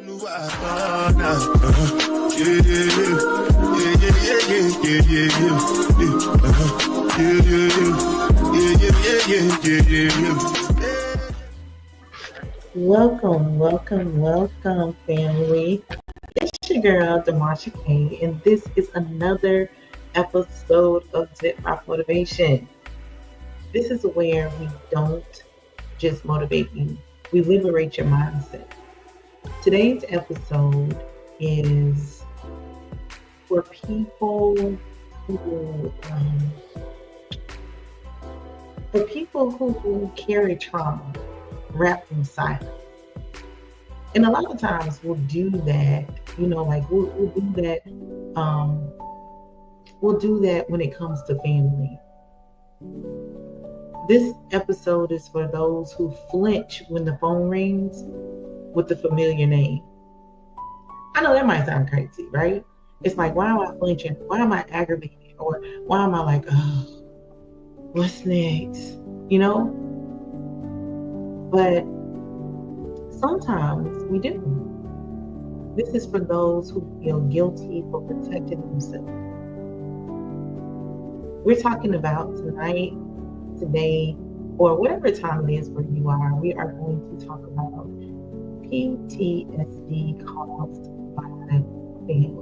Welcome, family. It's your girl, Demasha K, and this is another episode of Zip Rock Motivation. This is where we don't just motivate you, we liberate your mindset. Today's episode is for people who carry trauma wrapped inside. And a lot of times we'll do that, we'll do that. We'll do that when it comes to family. This episode is for those who flinch when the phone rings with the familiar name. I know that might sound crazy, right? It's like, why am I flinching? Why am I aggravated? Or why am I like, oh, what's next? But sometimes we do. This is for those who feel guilty for protecting themselves. We're talking about tonight, today, or whatever time it is where you are, we are going to talk about PTSD caused by family.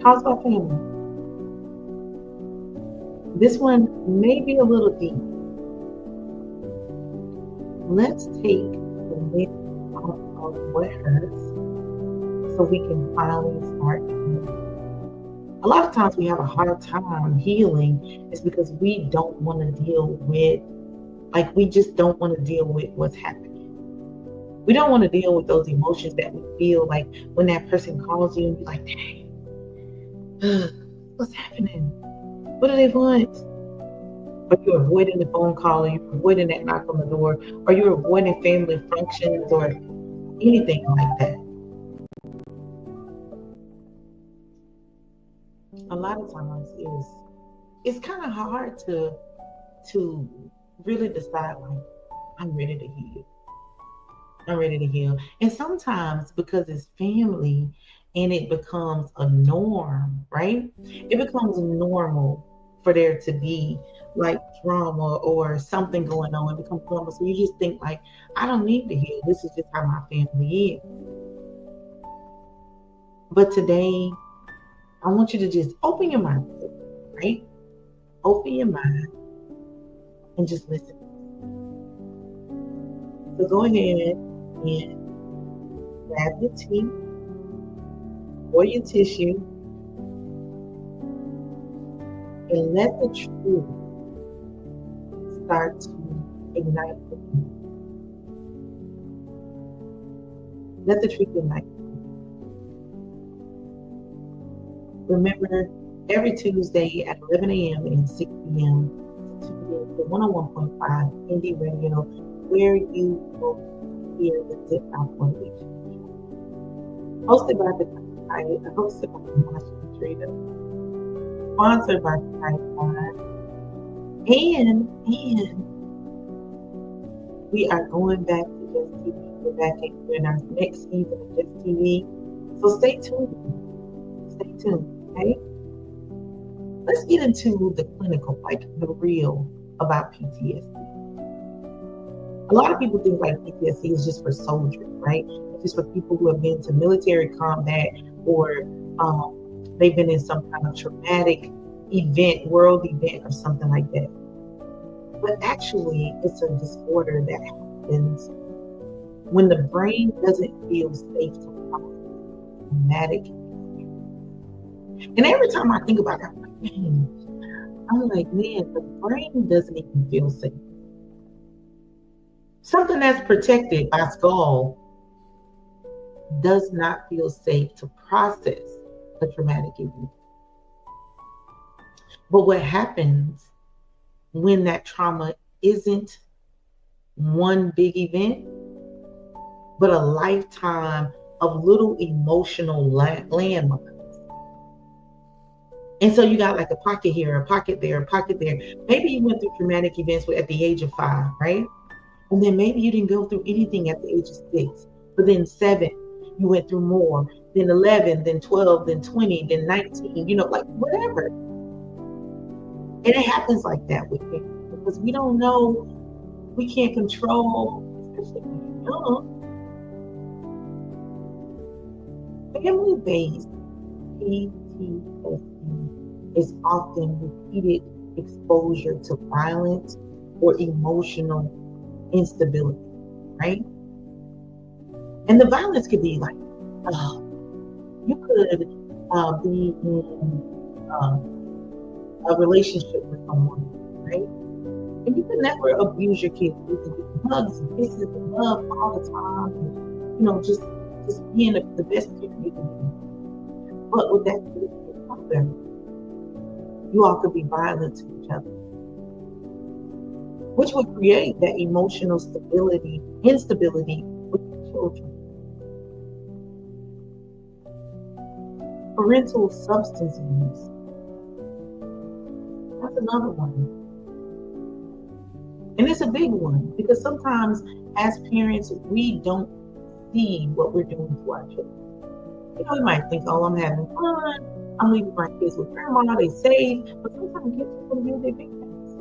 Caused by family. This one may be a little deep. Let's take the lid off of what hurts so we can finally start healing. A lot of times we have a hard time healing is because we don't want to deal with, we just don't want to deal with what's happening. We don't want to deal with those emotions that we feel like when that person calls you and you're like, dang, what's happening? What do they want? Or you're avoiding the phone call, or you're avoiding that knock on the door, or you're avoiding family functions or anything like that. A lot of times it's kind of hard to really decide, like, I'm ready to heal. I'm ready to heal. And sometimes because it's family and it becomes a norm, right? It becomes normal for there to be like drama or something going on. It becomes normal. So you just think like, I don't need to heal. This is just how my family is. But today, I want you to just open your mind, right? Open your mind and just listen. So go ahead and grab your tea or your tissue and let the truth start to ignite within you. Let the truth ignite. Remember, every Tuesday at 11 a.m. and 6 p.m. to tune in to 101.5 Indie Radio, where you will hear the Zip Out Motivation Show. Hosted by the Trader, sponsored by Skyline, and we are going back to Just TV. We're back in our next season of Just TV, so stay tuned. Stay tuned. Okay, let's get into the clinical, like the real about PTSD. A lot of people think like PTSD is just for soldiers, right? It's just for people who have been to military combat or they've been in some kind of traumatic event, world event or something like that. But actually, it's a disorder that happens when the brain doesn't feel safe to process traumatic. And every time I think about that, I'm like, man, the brain doesn't even feel safe. Something that's protected by skull does not feel safe to process a traumatic event. But what happens when that trauma isn't one big event, but a lifetime of little emotional landmarks? And so you got like a pocket here, a pocket there, a pocket there. Maybe you went through traumatic events at the age of 5, right? And then maybe you didn't go through anything at the age of 6, but then 7, you went through more, then 11, then 12, then 20, then 19, like whatever. And it happens like that with people because we don't know, we can't control, especially when you're young. Family-based PTSD is often repeated exposure to violence or emotional instability, right? And the violence could be like, you could be in a relationship with someone, right? And you could never abuse your kids. You could give them hugs and kisses and love all the time, and just being the best parent you can be. But with that father, you all could be violent to each other, which would create that emotional instability with the children. Parental substance abuse. That's another one. And it's a big one because sometimes as parents, we don't see what we're doing to our children. We might think, oh, I'm having fun. I'm leaving my kids with grandma. They safe. But sometimes kids are going to be with their big parents.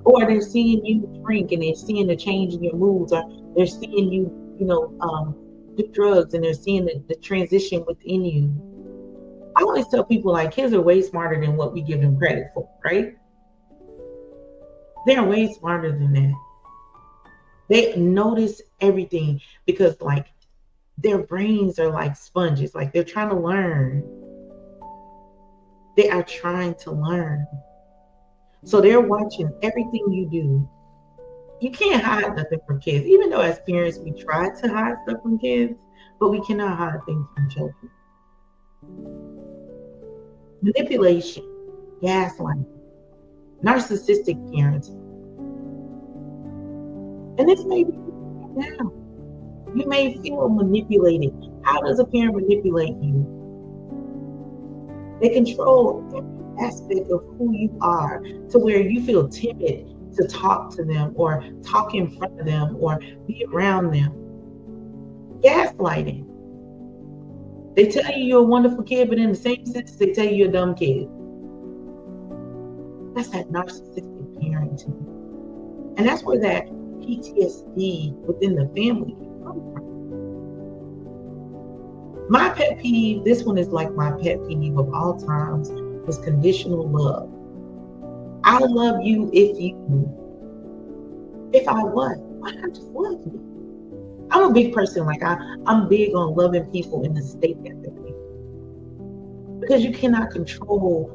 Or they're seeing you drink and they're seeing the change in your moods. Or they're seeing you, do drugs and they're seeing the transition within you. I always tell people, like, kids are way smarter than what we give them credit for, right? They're way smarter than that. They notice everything because, like, their brains are like sponges. Like, they're trying to learn. They are trying to learn. So they're watching everything you do. You can't hide nothing from kids. Even though as parents, we try to hide stuff from kids, but we cannot hide things from children. Manipulation, gaslighting, narcissistic parenting. And this may be now. You may feel manipulated. How does a parent manipulate you? They control every aspect of who you are to where you feel timid to talk to them or talk in front of them or be around them. Gaslighting. They tell you you're a wonderful kid, but in the same sentence, they tell you you're a dumb kid. That's that narcissistic parenting. And that's where that PTSD within the family can come from. My pet peeve, this one is like my pet peeve of all times, is conditional love. I'll love you if I what? Why not just love me? I'm a big person. Like, I'm big on loving people in the state that they're in. Because you cannot control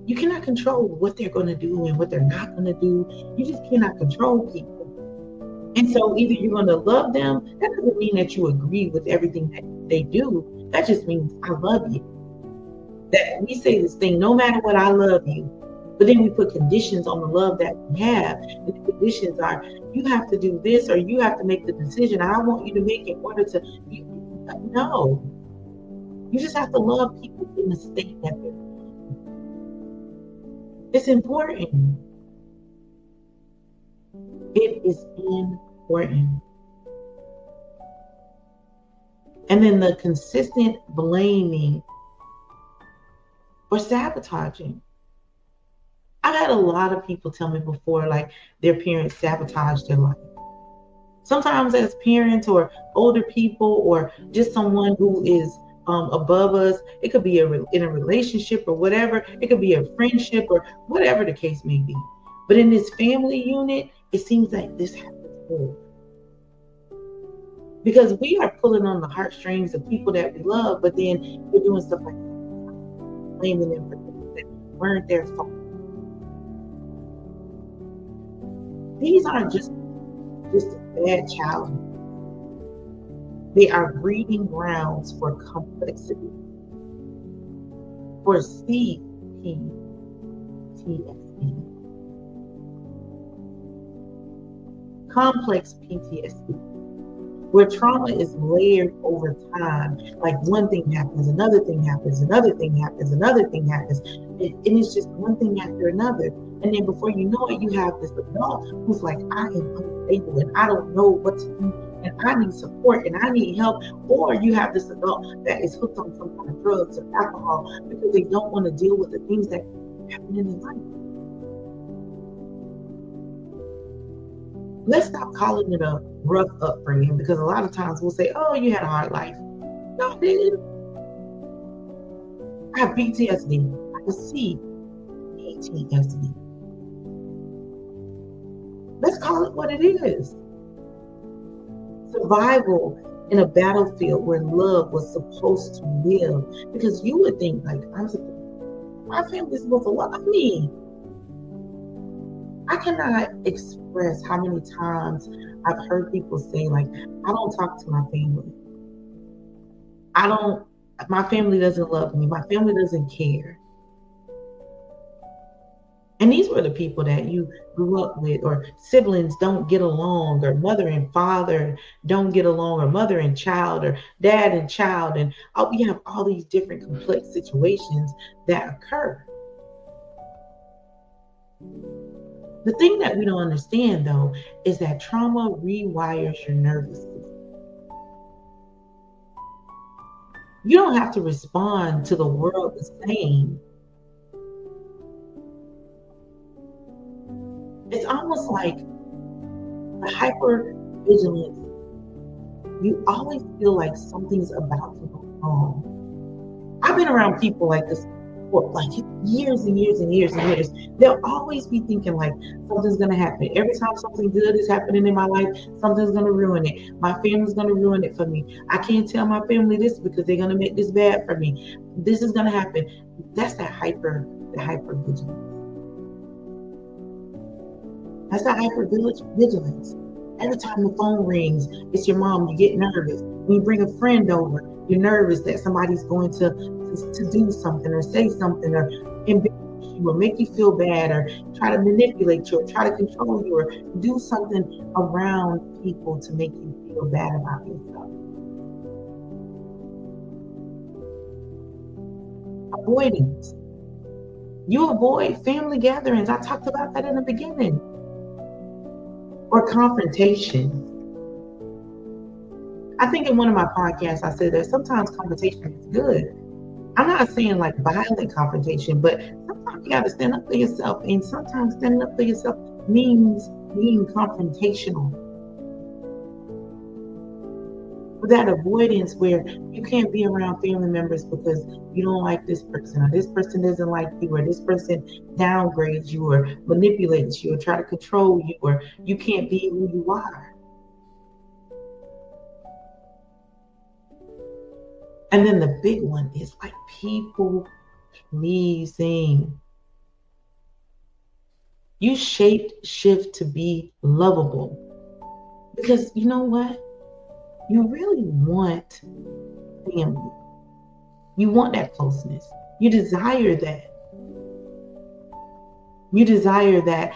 what they're going to do and what they're not going to do. You just cannot control people. And so either you're going to love them. That doesn't mean that you agree with everything that they do. That just means I love you. That we say this thing, no matter what, I love you. But then we put conditions on the love that we have. And the conditions are, you have to do this or you have to make the decision. I want you to make it in order to. No. You just have to love people in the state that they're in. It's important. It is important. And then the consistent blaming or sabotaging. I've had a lot of people tell me before, like, their parents sabotaged their life. Sometimes as parents or older people or just someone who is above us, it could be in a relationship or whatever. It could be a friendship or whatever the case may be. But in this family unit, it seems like this happens more. Because we are pulling on the heartstrings of people that we love, but then we're doing stuff like that, blaming them for things that weren't their fault. These aren't just bad childhood. They are breeding grounds for complexity, for CPTSD. Complex PTSD, where trauma is layered over time. Like, one thing happens, another thing happens, another thing happens, another thing happens. And it's just one thing after another. And then before you know it, you have this adult who's like, I am unstable and I don't know what to do and I need support and I need help. Or you have this adult that is hooked on some kind of drugs or alcohol because they don't want to deal with the things that happen in their life. Let's stop calling it a rough upbringing, because a lot of times we'll say, oh, you had a hard life. No, I didn't. I have PTSD. I can see PTSD. Let's call it what it is. Survival in a battlefield where love was supposed to live. Because you would think, like, my family's supposed to love me. I cannot express how many times I've heard people say, like, I don't talk to my family. My family doesn't love me. My family doesn't care. And these were the people that you grew up with, or siblings don't get along, or mother and father don't get along, or mother and child, or dad and child. And we have all these different complex situations that occur. The thing that we don't understand, though, is that trauma rewires your nervous system. You don't have to respond to the world the same. It's almost like the hypervigilance. You always feel like something's about to go wrong. I've been around people like this for like years and years and years and years. They'll always be thinking like something's gonna happen. Every time something good is happening in my life, something's gonna ruin it. My family's gonna ruin it for me. I can't tell my family this because they're gonna make this bad for me. This is gonna happen. That's the hypervigilance. That's that hypervigilance. Every time the phone rings, it's your mom, you get nervous. When you bring a friend over, you're nervous that somebody's going to do something or say something or embarrass you or make you feel bad or try to manipulate you or try to control you or do something around people to make you feel bad about yourself. Avoidance. You avoid family gatherings. I talked about that in the beginning. Or confrontation. I think in one of my podcasts, I said that sometimes confrontation is good. I'm not saying like violent confrontation, but sometimes you got to stand up for yourself. And sometimes standing up for yourself means being confrontational. But that avoidance where you can't be around family members because you don't like this person, or this person doesn't like you, or this person downgrades you or manipulates you or try to control you, or you can't be who you are. And then the big one is like people pleasing. You shift to be lovable. Because you know what? You really want family. You want that closeness. You desire that. You desire that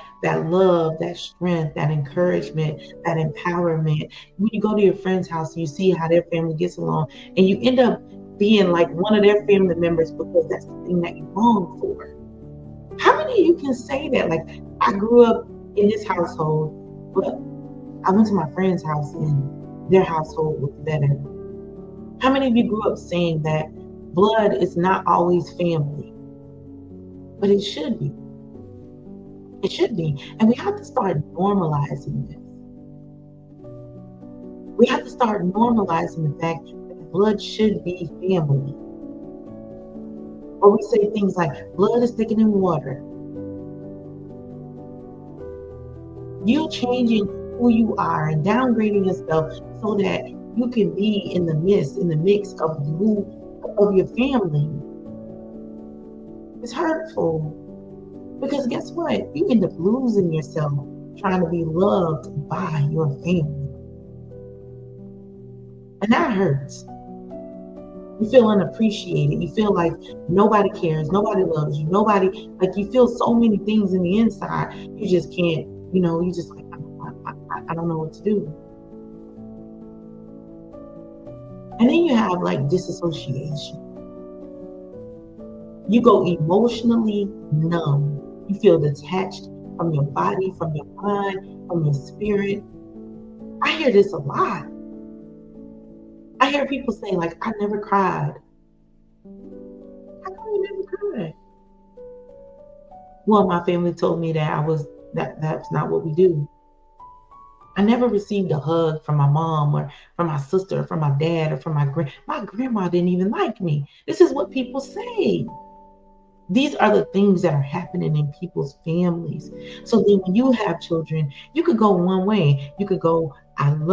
love, that strength, that encouragement, that empowerment. When you go to your friend's house and you see how their family gets along, and you end up being like one of their family members because that's the thing that you long for. How many of you can say that? Like, I grew up in this household, but I went to my friend's house and their household was better. How many of you grew up saying that blood is not always family? But it should be. It should be. And we have to start normalizing this. We have to start normalizing the fact that blood should be family. Or we say things like, blood is thicker than water. You changing who you are and downgrading yourself so that you can be in the mix of your family. It's hurtful. Because guess what? You end up losing yourself trying to be loved by your family. And that hurts. You feel unappreciated. You feel like nobody cares. Nobody loves you. Like you feel so many things in the inside. You just can't, you just like, I don't know what to do. And then you have like disassociation. You go emotionally numb. You feel detached from your body, from your mind, from your spirit. I hear this a lot. I hear people say, like, I never cried. How come you never cried? Well, my family told me that's not what we do. I never received a hug from my mom or from my sister or from my dad or from my grandma didn't even like me. This is what people say. These are the things that are happening in people's families. So then when you have children, you could go one way. You could go, I'm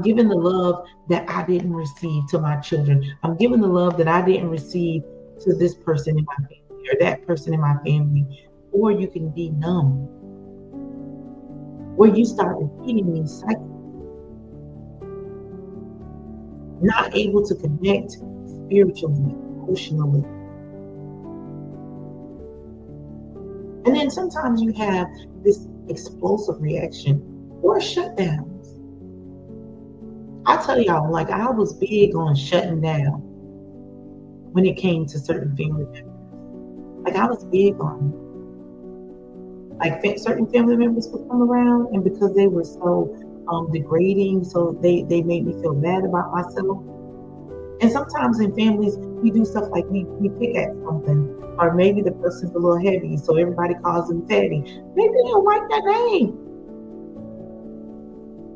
giving the love that I didn't receive to my children. I'm giving the love that I didn't receive to this person in my family or that person in my family. Or you can be numb, where you start repeating these cycles, not able to connect spiritually, emotionally. And then sometimes you have this explosive reaction or shutdowns. I tell y'all, like, I was big on shutting down when it came to certain family members. Like, I was big on it. Like, certain family members would come around, and because they were so degrading, so they made me feel bad about myself. And sometimes in families, we do stuff like we pick at something, or maybe the person's a little heavy, so everybody calls them fatty. Maybe they don't like that name.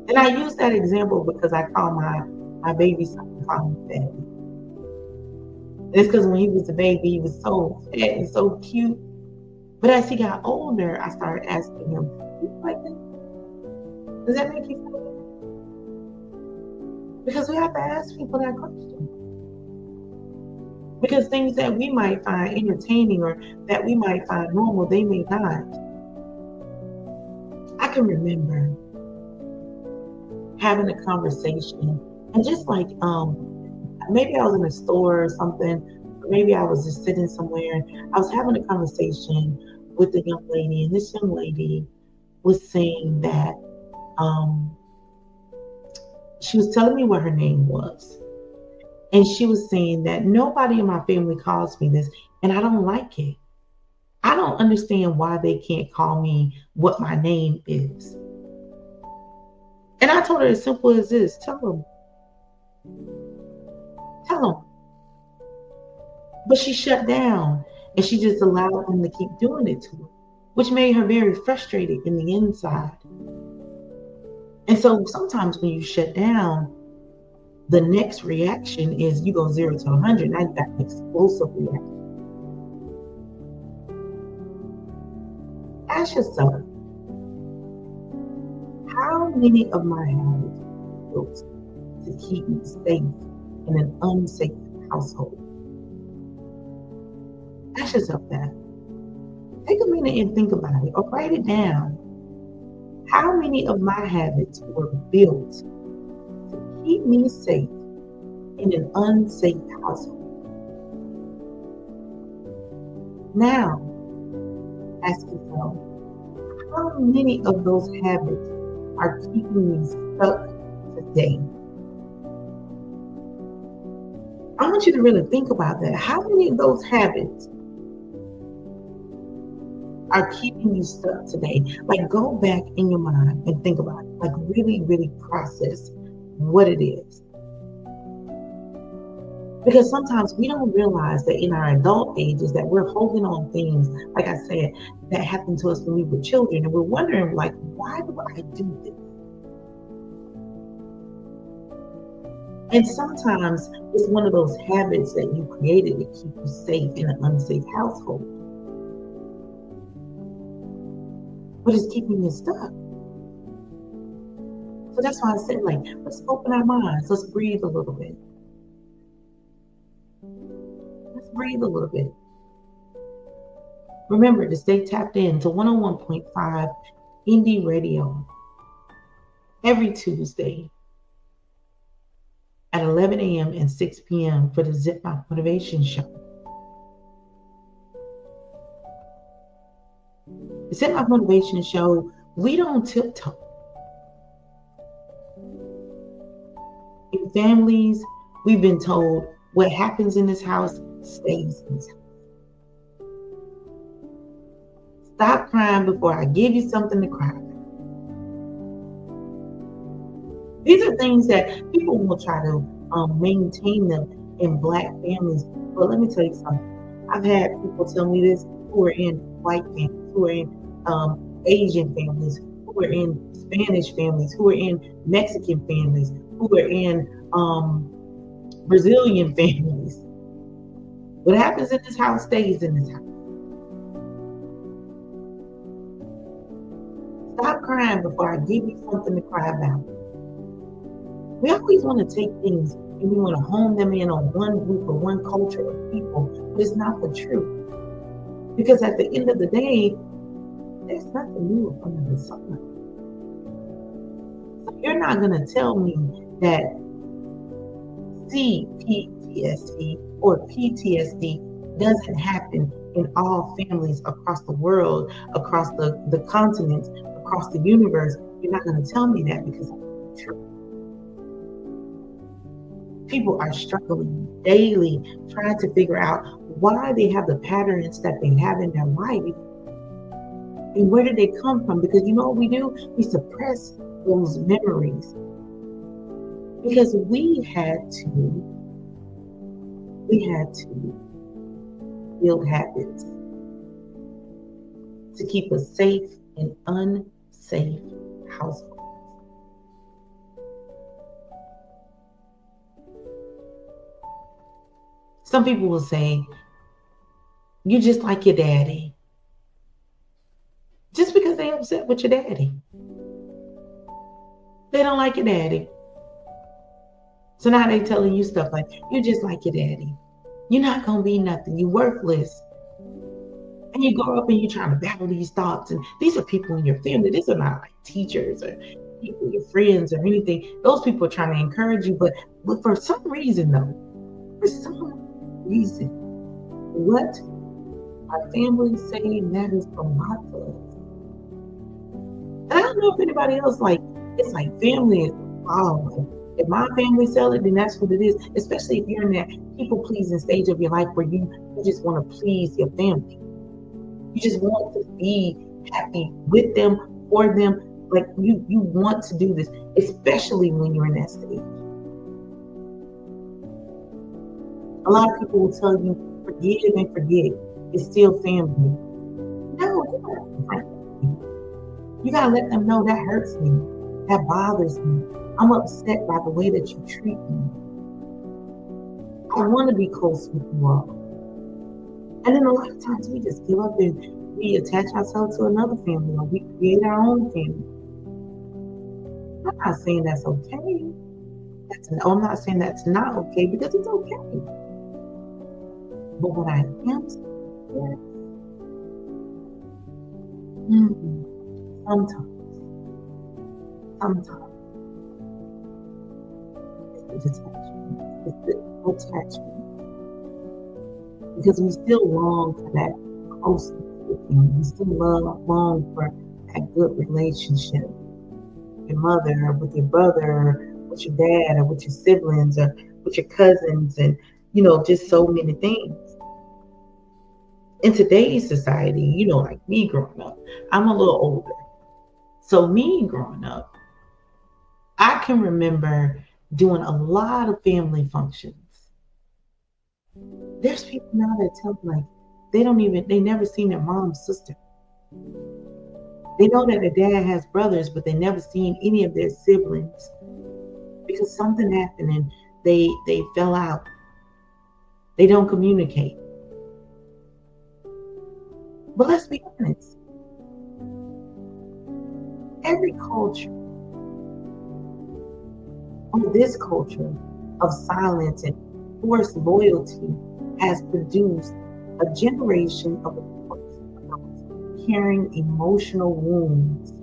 And I use that example because I call my baby son, call him fatty. And it's because when he was a baby, he was so fat and so cute. But as he got older, I started asking him, "Do you like that? Does that make you feel good?" Because we have to ask people that question. Because things that we might find entertaining or that we might find normal, they may not. I can remember having a conversation, and just like maybe I was in a store or something, or maybe I was just sitting somewhere. I was having a conversation with a young lady, and this young lady was saying that she was telling me what her name was. And she was saying that nobody in my family calls me this, and I don't like it. I don't understand why they can't call me what my name is. And I told her as simple as this: tell them. Tell them. But she shut down, and she just allowed them to keep doing it to her, which made her very frustrated in the inside. And so sometimes when you shut down, the next reaction is you go 0 to 100. Now you got an explosive reaction. Ask yourself, how many of my habits are built to keep me safe in an unsafe household? Ask yourself that. Take a minute and think about it, or write it down. How many of my habits were built to keep me safe in an unsafe household? Now, ask yourself, how many of those habits are keeping me stuck today? I want you to really think about that. How many of those habits are keeping you stuck today? Like, go back in your mind and think about it. Like, really, really process what it is. Because sometimes we don't realize that in our adult ages that we're holding on things, like I said, that happened to us when we were children, and we're wondering, like, why do I do this? And sometimes it's one of those habits that you created to keep you safe in an unsafe household. But it's keeping you stuck. So that's why I said, like, let's open our minds. Let's breathe a little bit. Let's breathe a little bit. Remember to stay tapped in to 101.5 Indie Radio every Tuesday at 11 a.m. and 6 p.m. for the Zip My Motivation Show. The Zip My Motivation Show, we don't tiptoe. In families, we've been told what happens in this house stays in this house. Stop crying before I give you something to cry about. These are things that people will try to maintain them in Black families. But let me tell you something. I've had people tell me this who are in white families, who are in Asian families, who are in Spanish families, who are in Mexican families, who are in Brazilian families. What happens in this house stays in this house. Stop crying before I give you something to cry about. We always want to take things and we want to hone them in on one group or one culture of people, but it's not the truth. Because at the end of the day, there's nothing new under the sun. So you're not going to tell me that CPTSD or PTSD doesn't happen in all families across the world, across the continents, across the universe. You're not going to tell me that because it's not true. People are struggling daily trying to figure out why they have the patterns that they have in their life and where did they come from. Because you know what we do? We suppress those memories because we had to build habits to keep a safe and unsafe household. Some people will say, you're just like your daddy. Just because they're upset with your daddy. They don't like your daddy. So now they're telling you stuff like, you're just like your daddy. You're not going to be nothing. You're worthless. And you grow up and you're trying to battle these thoughts. And these are people in your family. These are not like teachers or people, your friends or anything. Those people are trying to encourage you. But for some reason, though, what our families say matters a lot to us. And I don't know if anybody else, it's like family is, if my family sell it, then that's what it is. Especially if you're in that people-pleasing stage of your life where you just want to please your family. You just want to be happy with them, for them. Like you want to do this, especially when you're in that stage. A lot of people will tell you, forgive and forget. It's still family. No, you're not family. You gotta let them know that hurts me. That bothers me. I'm upset by the way that you treat me. I want to be close with you all. And then a lot of times we just give up and we attach ourselves to another family or we create our own family. I'm not saying that's okay. I'm not saying that's not okay because it's okay. But what I am saying is, sometimes it's the attachment. Because we still long for that closeness with them. We still long for that good relationship. Your mother, or with your brother, or with your dad, or with your siblings, or with your cousins, and just so many things. In today's society, like me growing up, I'm a little older. So me growing up, I can remember doing a lot of family functions. There's people now that tell me they never seen their mom's sister. They know that their dad has brothers, but they never seen any of their siblings because something happened and they fell out. They don't communicate. But let's be honest. Every culture, or this culture of silence and forced loyalty, has produced a generation of adults carrying emotional wounds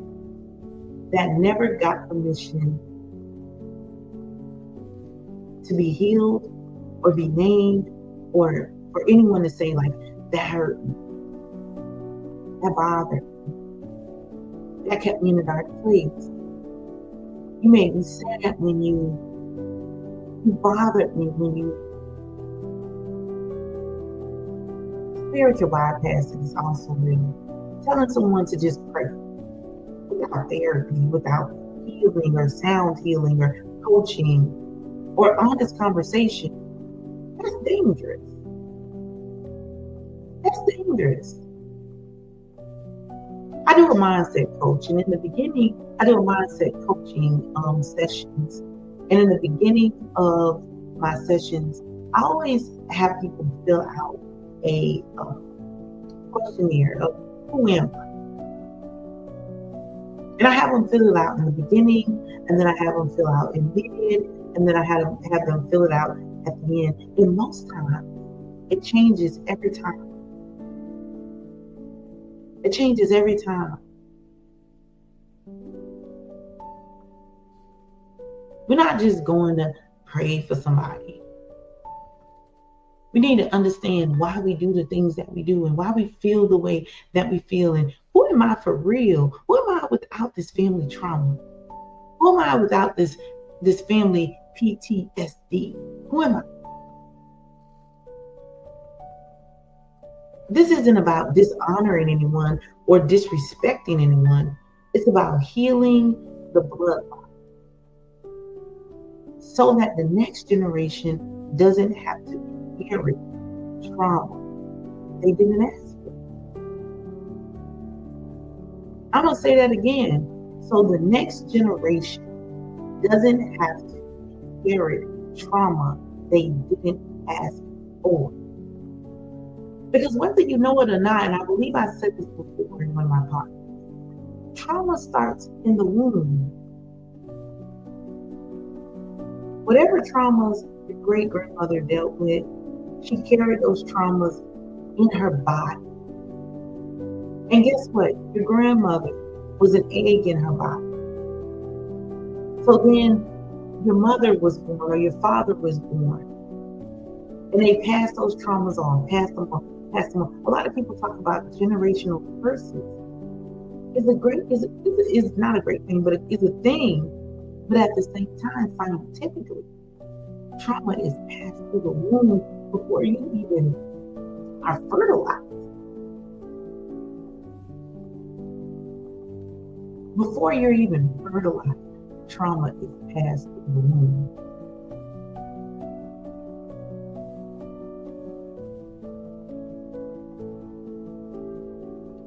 that never got permission to be healed or be named, or for anyone to say that hurt me, that bothered me, that kept me in a dark place. You made me sad when you bothered me when you. Spiritual bypassing is also real. telling someone to just pray without therapy, without healing or sound healing or coaching or honest conversation, that's dangerous. That's dangerous. I do a mindset coach, and in the beginning, I do a mindset coaching sessions. And in the beginning of my sessions, I always have people fill out a questionnaire of who am I? And I have them fill it out in the beginning, and then I have them fill out in mid, and then I have them fill it out at the end. And most times, it changes every time. It changes every time. We're not just going to pray for somebody. We need to understand why we do the things that we do and why we feel the way that we feel. And who am I for real? Who am I without this family trauma? Who am I without this family PTSD? Who am I? This isn't about dishonoring anyone or disrespecting anyone. It's about healing the bloodline so that the next generation doesn't have to inherit trauma they didn't ask for. I'm going to say that again. So the next generation doesn't have to inherit trauma they didn't ask for. Because whether you know it or not, and I believe I said this before in one of my podcasts, trauma starts in the womb. Whatever traumas your great-grandmother dealt with, she carried those traumas in her body. And guess what? Your grandmother was an egg in her body. So then your mother was born or your father was born. And they passed those traumas on, passed them on. A lot of people talk about generational curses. It's not a great thing, but it is a thing. But at the same time, scientifically, trauma is passed through the womb before you even are fertilized. Before you're even fertilized, trauma is passed through the womb.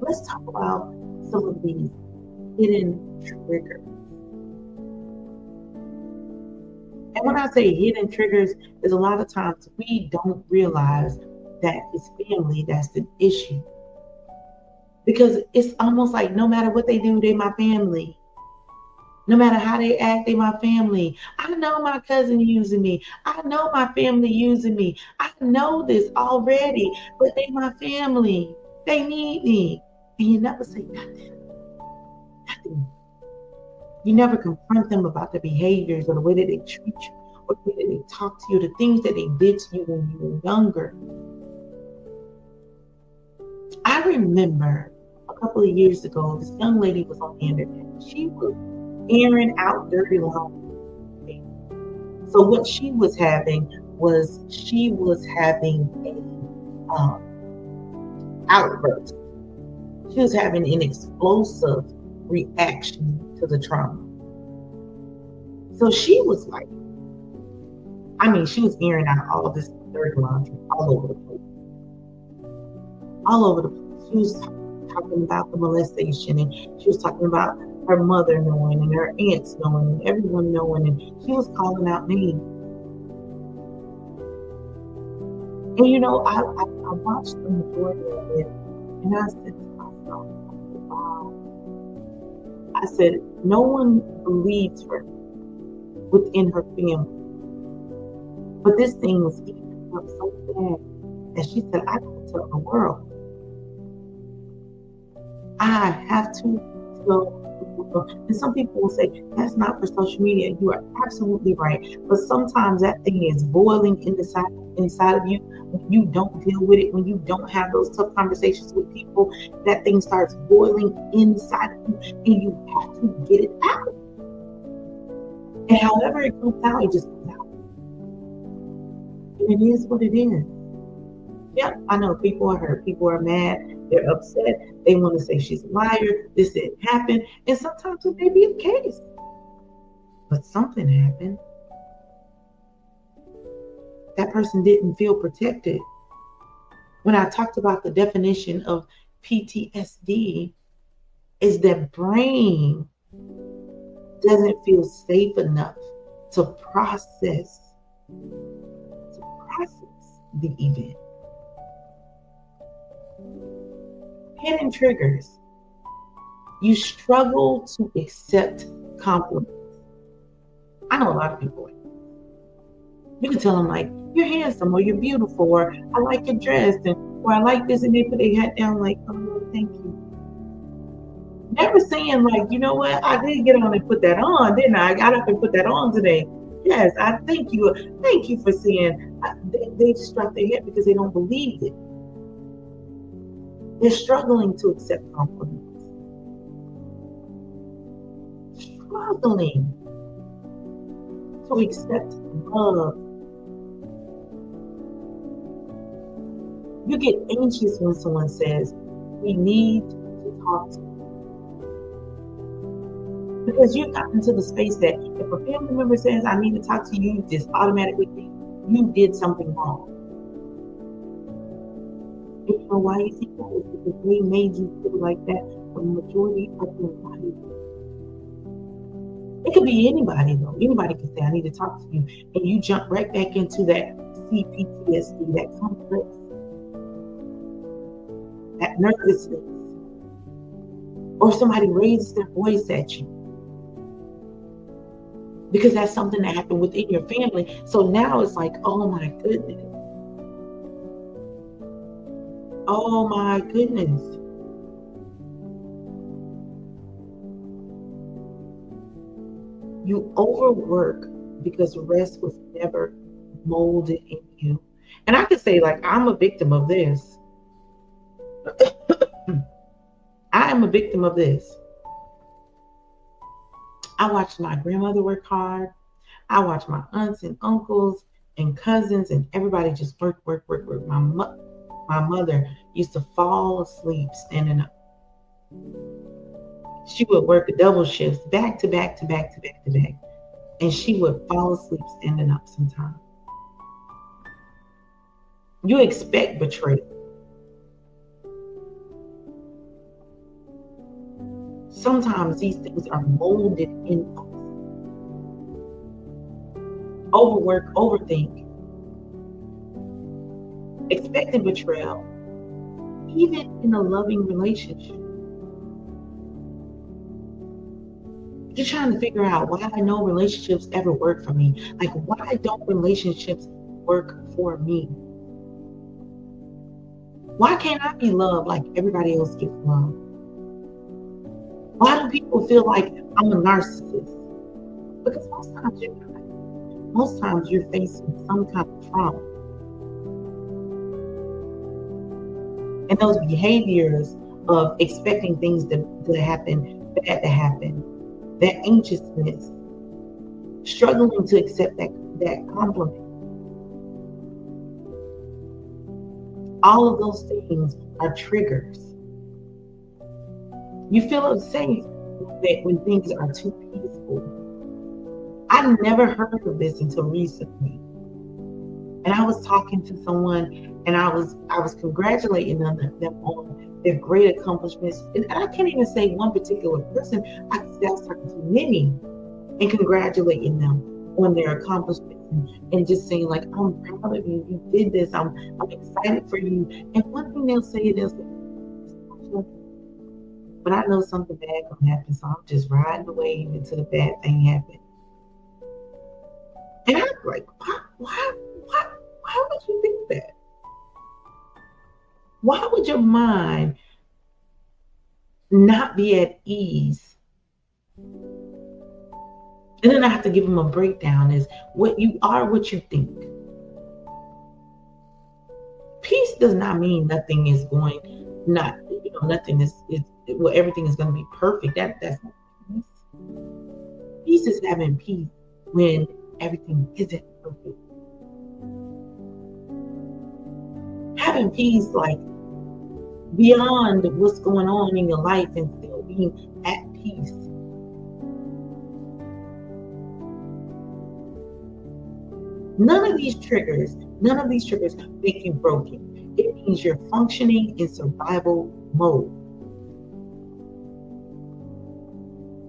Let's talk about some of these hidden triggers. And when I say hidden triggers, is a lot of times we don't realize that it's family that's the issue. Because it's almost like no matter what they do, they're my family. No matter how they act, they're my family. I know my cousin using me. I know my family using me. I know this already, but they're my family. They need me. And you never say nothing. Nothing. You never confront them about the behaviors or the way that they treat you or the way that they talk to you, the things that they did to you when you were younger. I remember a couple of years ago, this young lady was on the internet. She was airing out dirty laundry. So what she was having was an outburst. She was having an explosive reaction to the trauma. So she was like, she was airing out all of this dirty laundry all over the place. All over the place. She was talking about the molestation, and she was talking about her mother knowing and her aunts knowing and everyone knowing, and she was calling out names. And I watched the majority of it, and I said to myself, wow. I said, no one believes her within her family. But this thing was eating up so bad that she said, I have to tell the world. I have to tell the world. And some people will say, that's not for social media. You are absolutely right. But sometimes that thing is boiling inside of you. When you don't deal with it, when you don't have those tough conversations with people, that thing starts boiling inside of you, and you have to get it out. And however it comes out, it just comes out. And it is what it is. Yeah, I know people are hurt, people are mad, They're upset. They want to say she's a liar. This didn't happen. And sometimes it may be the case. But something happened. That person didn't feel protected. When I talked about the definition of PTSD, is that brain doesn't feel safe enough to process the event. Hidden triggers. You struggle to accept compliments. I know a lot of people. You can tell them like, you're handsome, or you're beautiful, or I like your dress, or I like this, and they put their hat down like, oh, thank you. Never saying like, you know what, I did get on and put that on, didn't I? I got up and put that on today. Yes, I thank you. Thank you for saying. They just drop their head because they don't believe it. They're struggling to accept compliments. Struggling to accept love. You get anxious when someone says, we need to talk to you. Because you've gotten to the space that if a family member says, I need to talk to you, just automatically think you did something wrong. And you know why you think that is? Because they made you feel like that for the majority of your life. It could be anybody though. Anybody could say, I need to talk to you. And you jump right back into that CPTSD, that complex, that nervousness. Or somebody raises their voice at you. Because that's something that happened within your family. So now it's like, oh my goodness. Oh my goodness. You overwork because rest was never molded in you. And I could say, like, I'm a victim of this. I am a victim of this. I watched my grandmother work hard. I watched my aunts and uncles and cousins and everybody just work. My mother used to fall asleep standing up. She would work double shifts back to back to back to back to back. And she would fall asleep standing up sometimes. You expect betrayal. Sometimes these things are molded in us. Overwork, overthink, expecting betrayal, even in a loving relationship. You're trying to figure out why no relationships ever work for me. Like, why don't relationships work for me? Why can't I be loved like everybody else gets loved? Why do people feel like I'm a narcissist? Because most times you're not. Most times you're facing some kind of trauma. And those behaviors of expecting things to happen, bad to happen, that anxiousness, struggling to accept that compliment. All of those things are triggers. You feel unsafe when things are too peaceful. I never heard of this until recently. And I was talking to someone and I was congratulating them on their great accomplishments. And I can't even say one particular person. I was talking to many and congratulating them on their accomplishments and just saying like, I'm proud of you. You did this. I'm excited for you. And one thing they'll say, but I know something bad gonna happen, so I'm just riding the wave until the bad thing happens. And I'm like, why would you think that? Why would your mind not be at ease? And then I have to give them a breakdown is what you are, what you think. Peace does not mean nothing is going, nothing is well, everything is going to be perfect. That's not peace. Peace is having peace when everything isn't perfect. Having peace, like beyond what's going on in your life and still being at peace. None of these triggers make you broken. It means you're functioning in survival mode.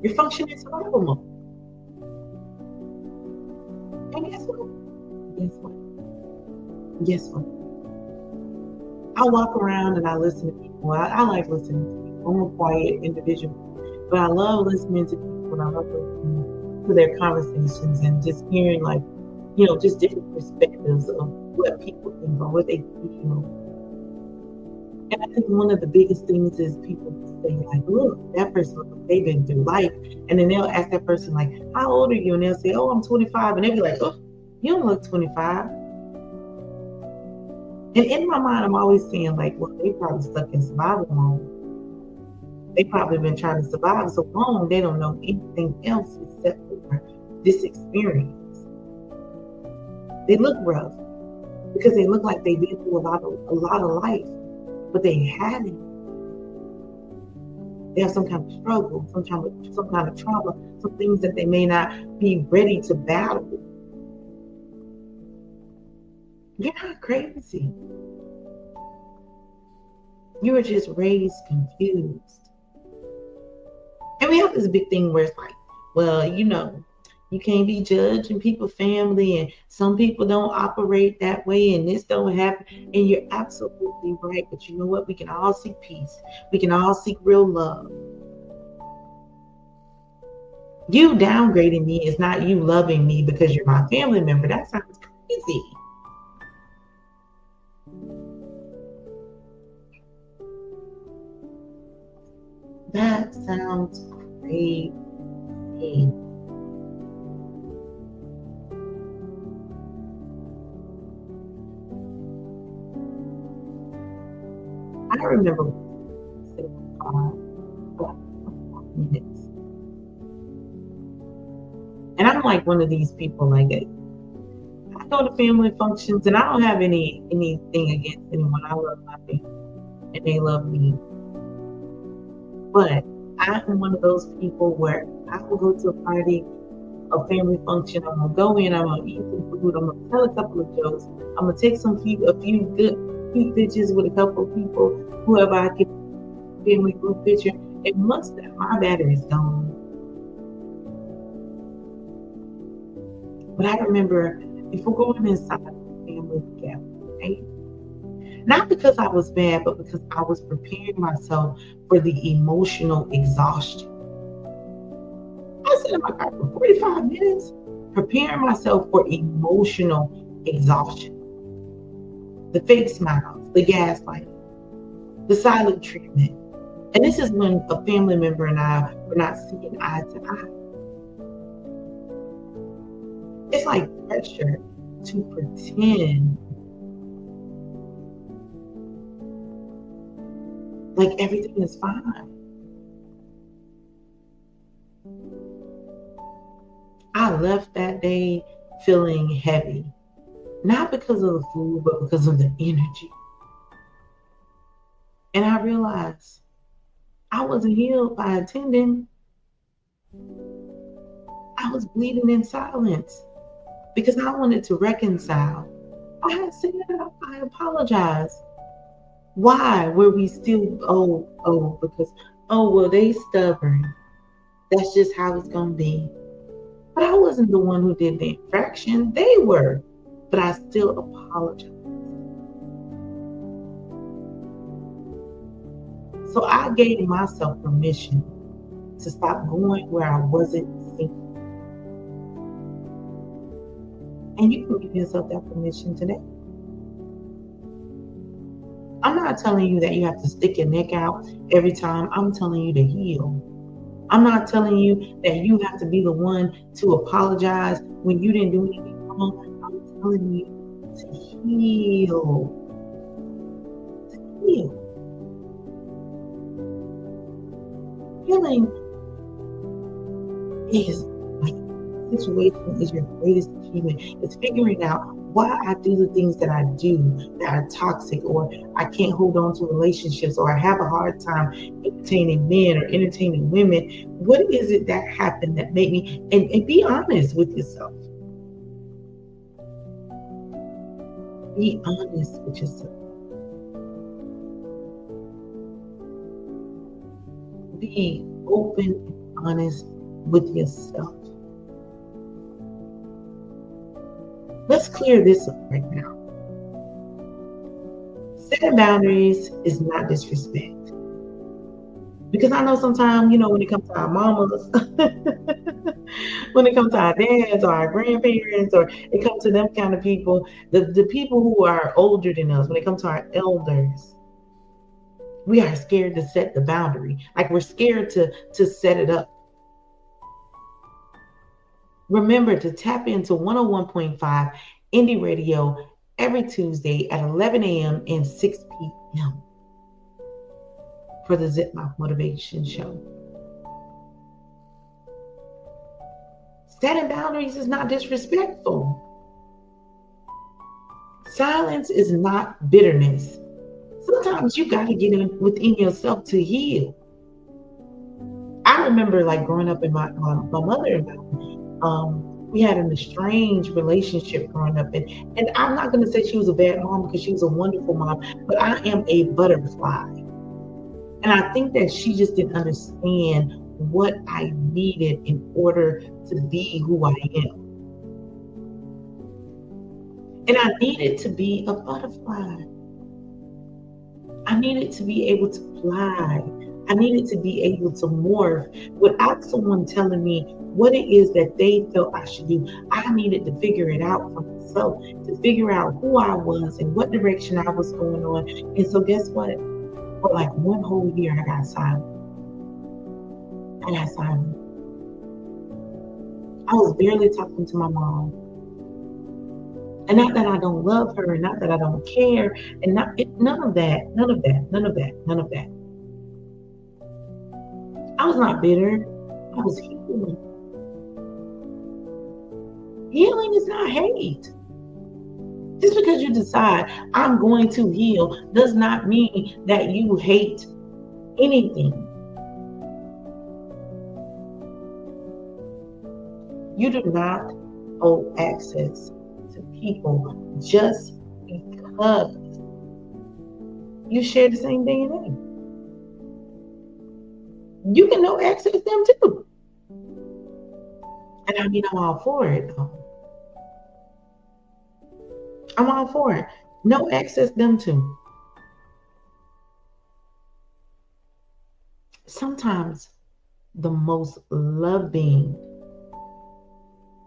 You're functioning in survival mode. And guess what? Guess what? Guess what? I walk around and I listen to people. I like listening to people. I'm a quiet individual. But I love listening to people and I love listening to their conversations and just hearing, like, just different perspectives of what people think or what they feel. And I think one of the biggest things is people say, like, look, that person, they've been through life. And then they'll ask that person, like, how old are you? And they'll say, oh, I'm 25. And they'll be like, oh, you don't look 25. And in my mind, I'm always saying, like, well, they probably stuck in survival mode. They probably been trying to survive so long, they don't know anything else except for this experience. They look rough because they look like they've been through a lot of life, but they haven't. They have some kind of struggle, some kind of trauma, some things that they may not be ready to battle. You're not crazy. You were just raised confused. And we have this big thing where it's like, well, you can't be judging people's family, and some people don't operate that way, and this don't happen. And you're absolutely right. But you know what? We can all seek peace. We can all seek real love. You downgrading me is not you loving me because you're my family member. That sounds crazy. That sounds crazy. I remember sitting in the car for like minutes. And I'm like one of these people, like, I go to family functions and I don't have anything against anyone. I love my family and they love me. But I'm one of those people where I will go to a party, a family function. I'm gonna go in. I'm gonna eat some food. I'm gonna tell a couple of jokes. I'm gonna take a few good cute pictures with a couple of people, whoever I can, family group picture. And once that my battery is gone. But I remember before going inside the family gathering, right? Not because I was mad, but because I was preparing myself for the emotional exhaustion. I sat in my car for 45 minutes, preparing myself for emotional exhaustion. The fake smiles, the gaslighting, the silent treatment. And this is when a family member and I were not seeing eye to eye. It's like pressure to pretend like everything is fine. I left that day feeling heavy, not because of the food, but because of the energy. And I realized I wasn't healed by attending. I was bleeding in silence because I wanted to reconcile. I had said, I apologize. Why were we still, because, well, they stubborn. That's just how it's going to be. But I wasn't the one who did the infraction. They were. But I still apologized. So I gave myself permission to stop going where I wasn't seen. And you can give yourself that permission today. I'm not telling you that you have to stick your neck out every time. I'm telling you to heal. I'm not telling you that you have to be the one to apologize when you didn't do anything wrong. I'm telling you to heal. To heal. Healing is like situation is your greatest achievement. It's figuring out why I do the things that I do that are toxic, or I can't hold on to relationships, or I have a hard time entertaining men or entertaining women. What is it that happened that made me, and be honest with yourself. Be honest with yourself. Be open and honest with yourself. Let's clear this up right now. Setting boundaries is not disrespect. Because I know sometimes, when it comes to our mamas, when it comes to our dads or our grandparents, or it comes to them kind of people, the people who are older than us, when it comes to our elders, we are scared to set the boundary. Like, we're scared to set it up. Remember to tap into 101.5 Indie Radio every Tuesday at 11 a.m. and 6 p.m. for the Zip Mouth Motivation Show. Setting boundaries is not disrespectful. Silence is not bitterness. Sometimes you got to get within yourself to heal. I remember, like, growing up in my mother and we had an estranged relationship growing up, and I'm not going to say she was a bad mom, because she was a wonderful mom, but I am a butterfly, and I think that she just didn't understand what I needed in order to be who I am. And I needed to be a butterfly. I needed to be able to fly. I needed to be able to morph without someone telling me what it is that they felt I should do. I needed to figure it out for myself, to figure out who I was and what direction I was going on. And so guess what? For like one whole year, I got silent. I was barely talking to my mom. And not that I don't love her, and not that I don't care, and none of that. I was not bitter. I was healing. Healing is not hate. Just because you decide I'm going to heal does not mean that you hate anything. You do not owe access to people just because you share the same DNA. You can no access them too. And I mean, I'm all for it though. I'm all for it. No access them too. Sometimes the most loving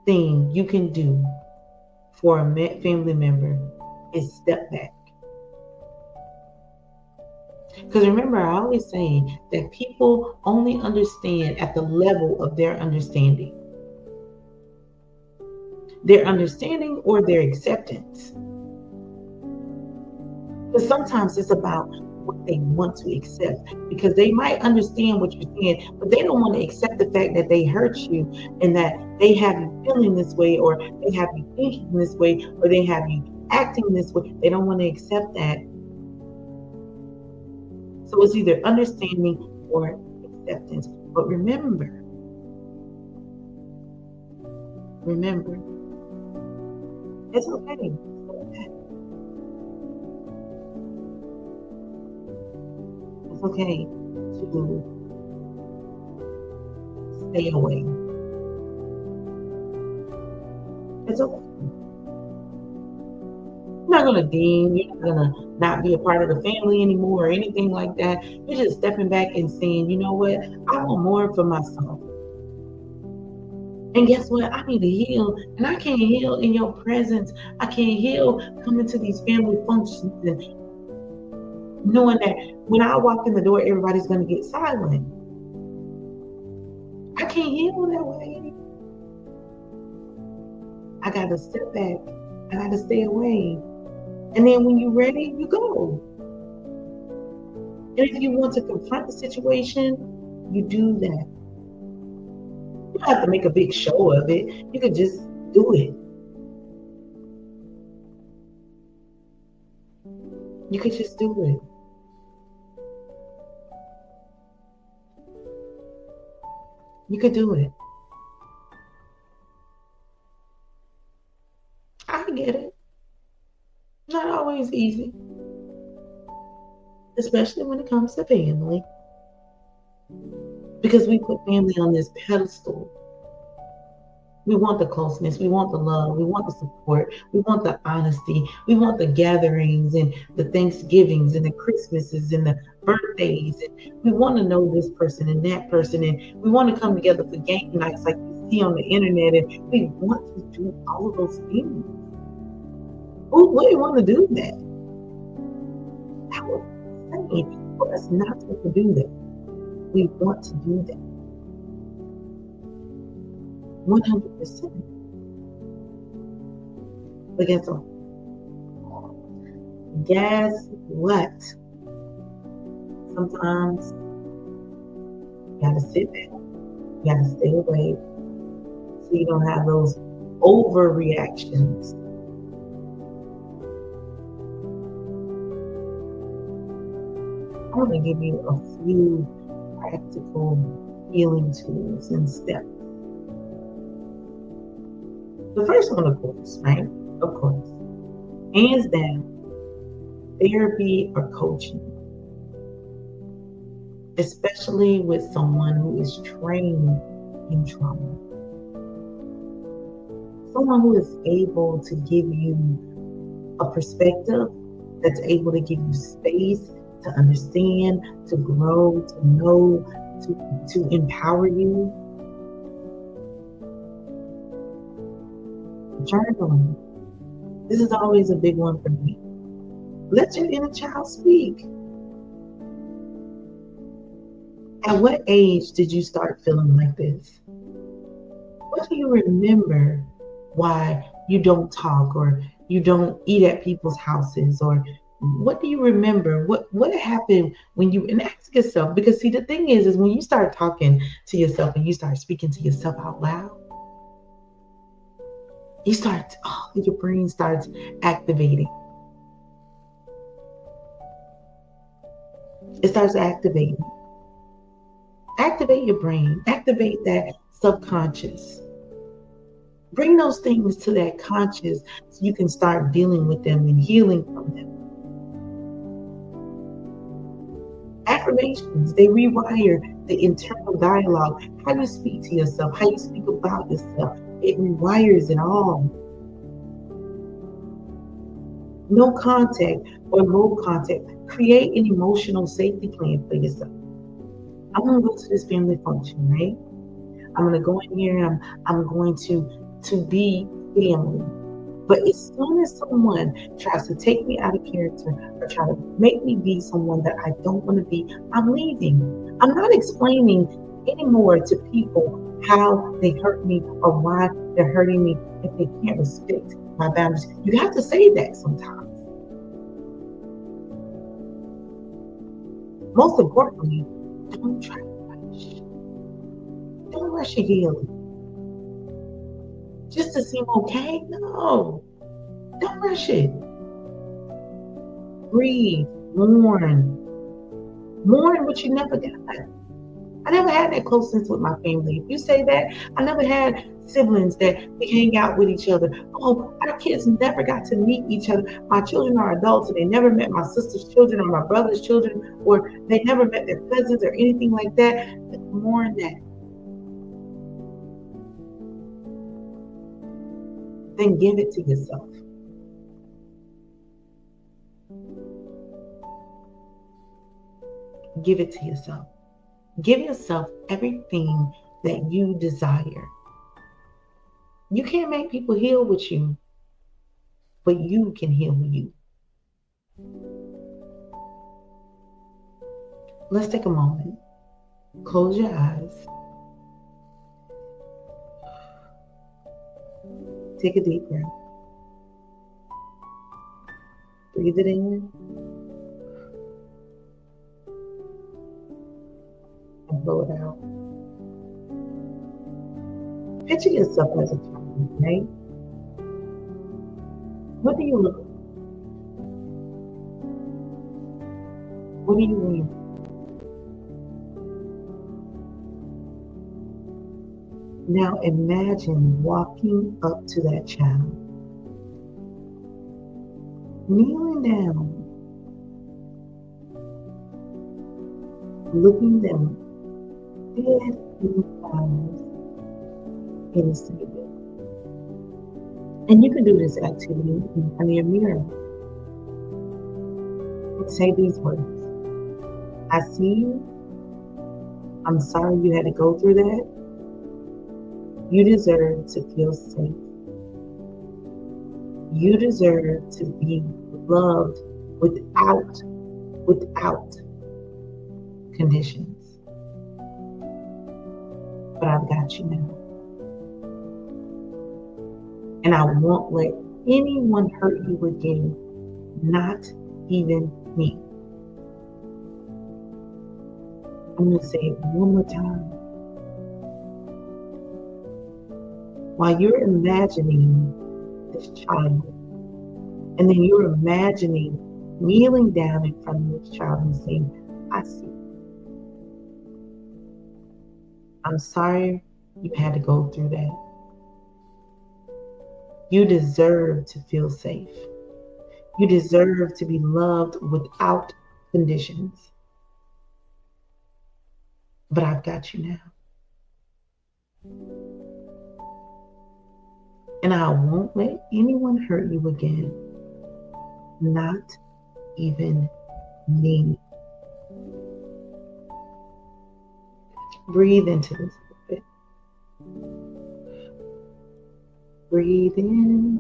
thing you can do for a family member is step back. Because remember, I always say that people only understand at the level of their understanding. Their understanding or their acceptance. Because sometimes it's about what they want to accept. Because they might understand what you're saying, but they don't want to accept the fact that they hurt you, and that they have you feeling this way, or they have you thinking this way, or they have you acting this way. They don't want to accept that. So it's either understanding or acceptance. But remember, it's okay. It's okay to stay away. It's okay. You're not going to deem, you're not going to not be a part of the family anymore or anything like that. You're just stepping back and saying, you know what? I want more for myself. And guess what? I need to heal. And I can't heal in your presence. I can't heal coming to these family functions and knowing that when I walk in the door, everybody's going to get silent. I can't heal that way. I got to step back. I got to stay away. And then when you're ready, you go. And if you want to confront the situation, you do that. You don't have to make a big show of it. You can just do it. You could just do it. You could do it. I get it. Not always easy, especially when it comes to family, because we put family on this pedestal. We want the closeness, we want the love, we want the support, we want the honesty, we want the gatherings and the Thanksgivings and the Christmases and the birthdays. And we want to know this person and that person, and we want to come together for game nights like you see on the internet. And we want to do all of those things. Who wouldn't want to do that? That was insane for us not to do that. We want to do that. 100%. But guess what? Sometimes you gotta sit back. You gotta stay away so you don't have those overreactions. I'm gonna give you a few practical healing tools and steps. The first one, of course, right? Of course, hands down, therapy or coaching, especially with someone who is trained in trauma. Someone who is able to give you a perspective, that's able to give you space to understand, to grow, to know, to empower you. Journaling. This is always a big one for me. Let your inner child speak. At what age did you start feeling like this? What do you remember why you don't talk or you don't eat at people's houses? Or what do you remember? What happened when you, and ask yourself, because see, the thing is when you start talking to yourself and you start speaking to yourself out loud, your brain starts activating. It starts activating. Activate your brain. Activate that subconscious. Bring those things to that conscious so you can start dealing with them and healing from them. Affirmations, they rewire the internal dialogue. How you speak to yourself, how you speak about yourself. It rewires it all. No contact or low contact. Create an emotional safety plan for yourself. I'm going to go to this family function, right? I'm going to go in here and I'm going to be family. But as soon as someone tries to take me out of character or try to make me be someone that I don't want to be, I'm leaving. I'm not explaining anymore to people how they hurt me or why they're hurting me if they can't respect my boundaries. You have to say that sometimes. Most importantly, don't try to rush. Don't rush your healing. Just to seem okay? No. Don't rush it. Breathe. Mourn. Mourn what you never got. I never had that closeness with my family. If you say that, I never had siblings that we hang out with each other. Oh, our kids never got to meet each other. My children are adults and they never met my sister's children or my brother's children, or they never met their cousins or anything like that. Mourn that. Then give it to yourself. Give it to yourself. Give yourself everything that you desire. You can't make people heal with you, but you can heal with you. Let's take a moment. Close your eyes. Take a deep breath. Breathe it in and blow it out. Picture yourself as a child, right? What do you look like? What are you wearing? Now imagine walking up to that child, kneeling down, looking them dead in the eyes and saying, and you can do this activity in front of your mirror and say these words: I see you. I'm sorry you had to go through that. You deserve to feel safe. You deserve to be loved without conditions. But I've got you now. And I won't let anyone hurt you again, not even me. I'm going to say it one more time. While you're imagining this child, and then you're imagining kneeling down in front of this child and saying, I see. I'm sorry you had to go through that. You deserve to feel safe. You deserve to be loved without conditions. But I've got you now. And I won't let anyone hurt you again. Not even me. Breathe into this a bit. Breathe in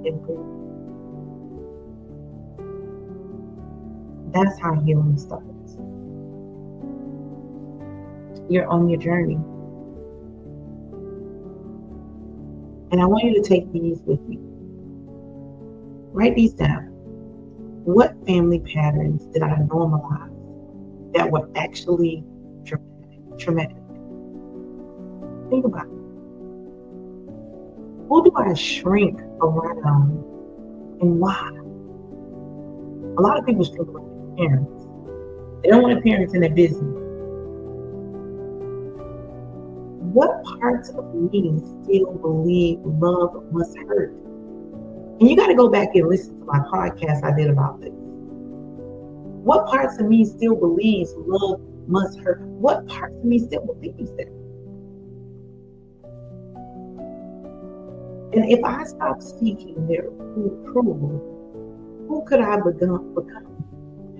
and breathe. That's how healing starts. You're on your journey. And I want you to take these with you. Write these down. What family patterns did I normalize that were actually traumatic? Think about it. Who do I shrink around and why? A lot of people shrink around their parents. They don't want their parents in their business. What parts of me still believe love must hurt? And you got to go back and listen to my podcast I did about this. What parts of me still believes love must hurt? What parts of me still believes that? And if I stop seeking their approval, who could I become?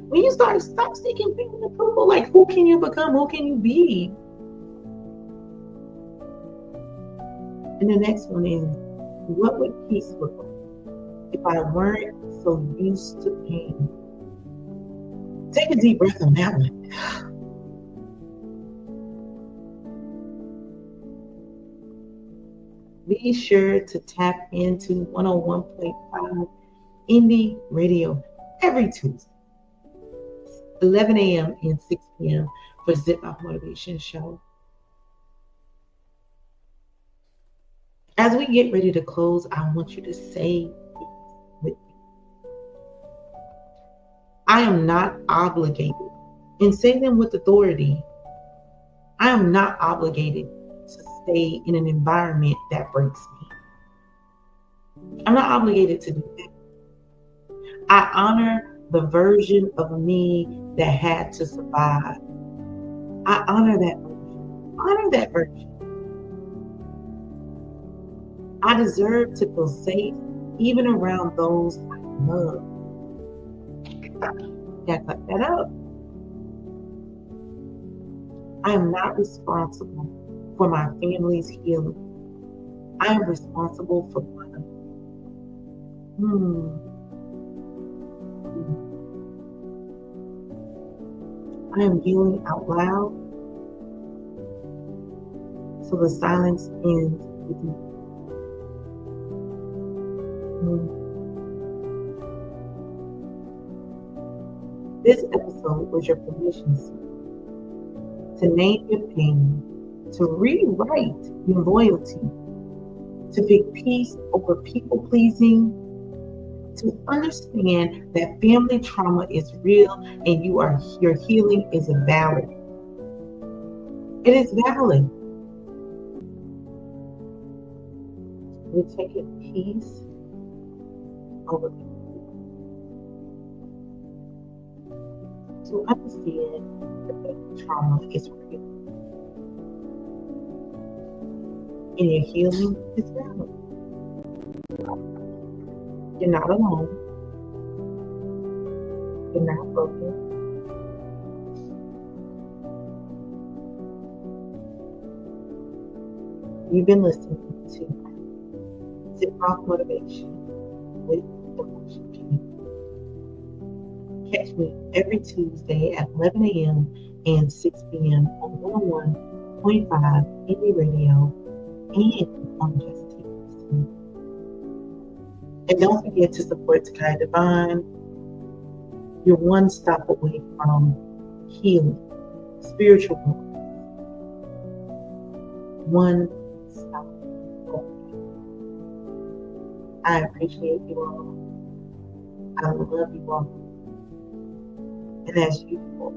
When you stop seeking people's approval, like who can you become? Who can you be? And the next one is, what would peace look like if I weren't so used to pain? Take a deep breath on that one. Be sure to tap into 101.5 Indie Radio every Tuesday, 11 a.m. and 6 p.m. for Zip Up Motivation Show. As we get ready to close, I want you to say with me. I am not obligated, and say them with authority. I am not obligated to stay in an environment that breaks me. I'm not obligated to do that. I honor the version of me that had to survive. I honor that version. Honor that version. I deserve to feel safe even around those I love. Gotta cut that out. I am not responsible for my family's healing. I am responsible for mine. I am healing out loud, so the silence ends with me. This episode was your permission slip to name your pain, to rewrite your loyalty, to pick peace over people pleasing, to understand that family trauma is real and your healing is valid. It is valid. We're taking peace over people. To understand that family trauma is real and your healing is valid. You're not alone. You're not broken. You've been listening to Zip Off Motivation with Devotion King. Catch me every Tuesday at 11 a.m. and 6 p.m. on 101.5 Indie Radio and on Just TV. And don't forget to support Sky Divine. You're one stop away from healing, spiritual growth. One stop away. I appreciate you all. I love you all. And as usual,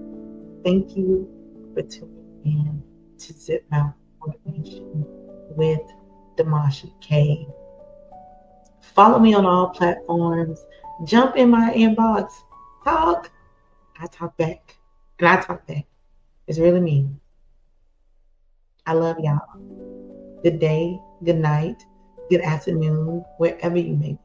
thank you for tuning in to Zip Mouth Motivation with Demasha K. Follow me on all platforms. Jump in my inbox. Talk. I talk back. And I talk back. It's really me. I love y'all. Good day, good night, good afternoon, wherever you may be.